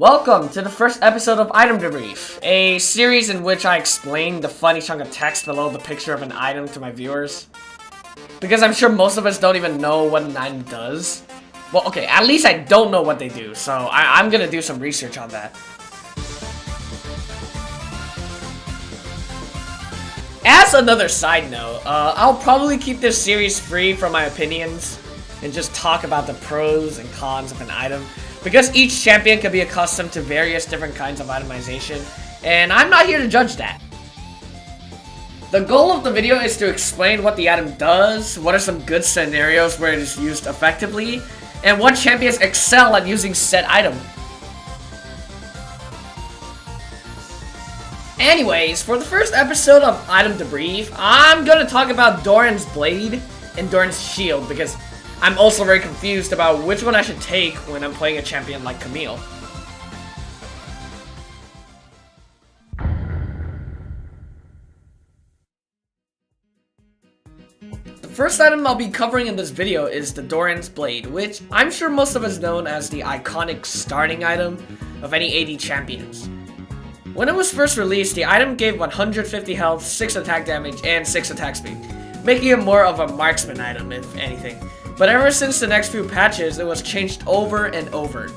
Welcome to the first episode of Item Debrief, a series in which I explain the funny chunk of text below the picture of an item to my viewers. Because I'm sure most of us don't even know what an item does. Well, okay, at least I don't know what they do, so I'm gonna do some research on that. As another side note, I'll probably keep this series free from my opinions and just talk about the pros and cons of an item. Because each champion can be accustomed to various different kinds of itemization, and I'm not here to judge that. The goal of the video is to explain what the item does, what are some good scenarios where it is used effectively, and what champions excel at using said item. Anyways, for the first episode of Item Debrief, I'm gonna talk about Doran's Blade and Doran's Shield because I'm also very confused about which one I should take when I'm playing a champion like Camille. The first item I'll be covering in this video is the Doran's Blade, which I'm sure most of us know as the iconic starting item of any AD champions. When it was first released, the item gave 150 health, 6 attack damage, and 6 attack speed, making it more of a marksman item if anything. But ever since the next few patches, it was changed over and over.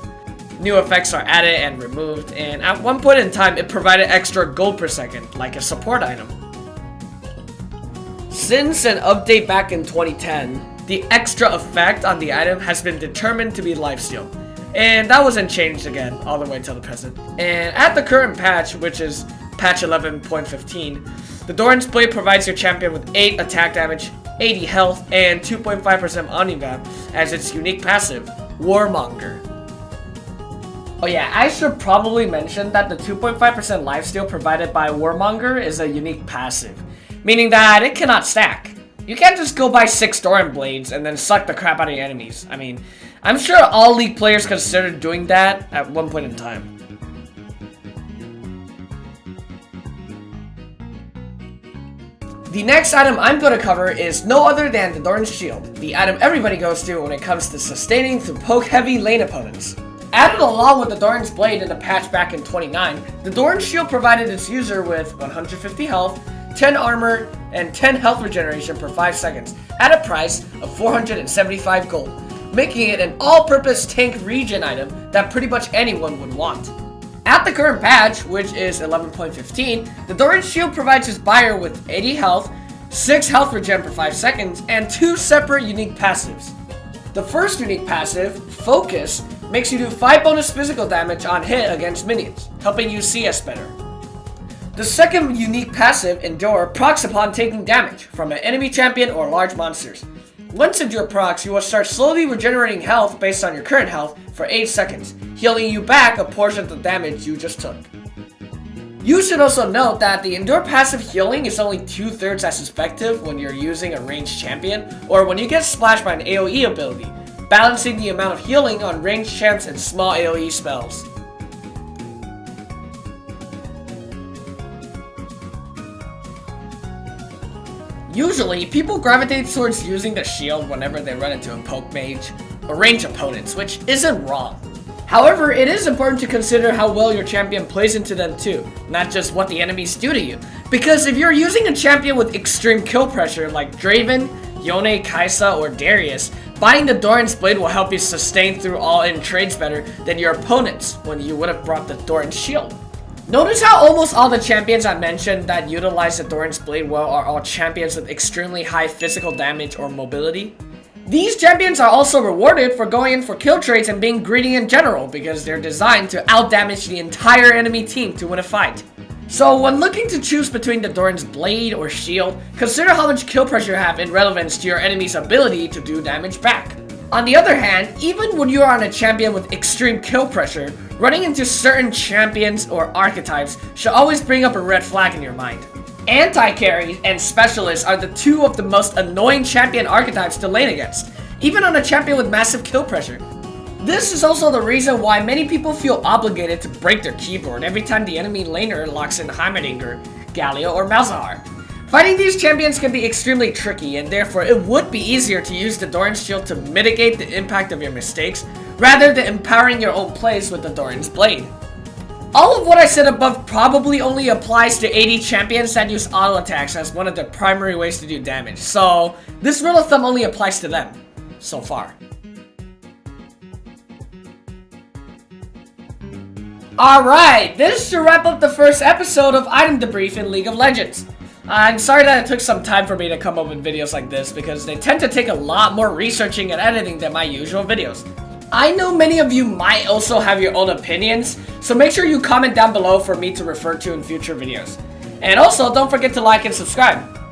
New effects are added and removed, and at one point in time, it provided extra gold per second, like a support item. Since an update back in 2010, the extra effect on the item has been determined to be lifesteal, and that wasn't changed again all the way till the present. And at the current patch, which is patch 11.15, the Doran's Blade provides your champion with 8 attack damage, 80 health, and 2.5% omnivamp as its unique passive, Warmonger. Oh yeah, I should probably mention that the 2.5% lifesteal provided by Warmonger is a unique passive, meaning that it cannot stack. You can't just go buy 6 Doran Blades and then suck the crap out of your enemies. I mean, I'm sure all League players considered doing that at one point in time. The next item I'm going to cover is no other than the Doran's Shield, the item everybody goes to when it comes to sustaining through poke-heavy lane opponents. Added along with the Doran's Blade in the patch back in 29, the Doran's Shield provided its user with 150 health, 10 armor, and 10 health regeneration per 5 seconds at a price of 475 gold, making it an all-purpose tank regen item that pretty much anyone would want. At the current patch, which is 11.15, the Doran's Shield provides its buyer with 80 health, 6 health regen per 5 seconds, and 2 separate unique passives. The first unique passive, Focus, makes you do 5 bonus physical damage on hit against minions, helping you CS better. The second unique passive, Endure, procs upon taking damage from an enemy champion or large monsters. Once Endure procs, you will start slowly regenerating health based on your current health for 8 seconds, healing you back a portion of the damage you just took. You should also note that the Endure passive healing is only 2/3 as effective when you're using a ranged champion or when you get splashed by an AoE ability, balancing the amount of healing on ranged champs and small AoE spells. Usually, people gravitate towards using the shield whenever they run into a poke mage or ranged opponents, which isn't wrong. However, it is important to consider how well your champion plays into them too, not just what the enemies do to you. Because if you're using a champion with extreme kill pressure like Draven, Yone, Kai'Sa, or Darius, buying the Doran's Blade will help you sustain through all-in trades better than your opponents when you would have brought the Doran's Shield. Notice how almost all the champions I mentioned that utilize the Doran's Blade well are all champions with extremely high physical damage or mobility. These champions are also rewarded for going in for kill trades and being greedy in general because they're designed to outdamage the entire enemy team to win a fight. So when looking to choose between the Doran's Blade or Shield, consider how much kill pressure you have in relevance to your enemy's ability to do damage back. On the other hand, even when you are on a champion with extreme kill pressure, running into certain champions or archetypes should always bring up a red flag in your mind. Anti-carry and specialists are the two of the most annoying champion archetypes to lane against, even on a champion with massive kill pressure. This is also the reason why many people feel obligated to break their keyboard every time the enemy laner locks in Heimerdinger, Galio, or Malzahar. Fighting these champions can be extremely tricky, and therefore it would be easier to use the Doran's Shield to mitigate the impact of your mistakes, rather than empowering your own plays with the Doran's blade. All of what I said above probably only applies to AD champions that use auto attacks as one of their primary ways to do damage, so this rule of thumb only applies to them, so far. Alright, this should wrap up the first episode of Item Debrief in League of Legends. I'm sorry that it took some time for me to come up with videos like this because they tend to take a lot more researching and editing than my usual videos. I know many of you might also have your own opinions, so make sure you comment down below for me to refer to in future videos. And also, don't forget to like and subscribe.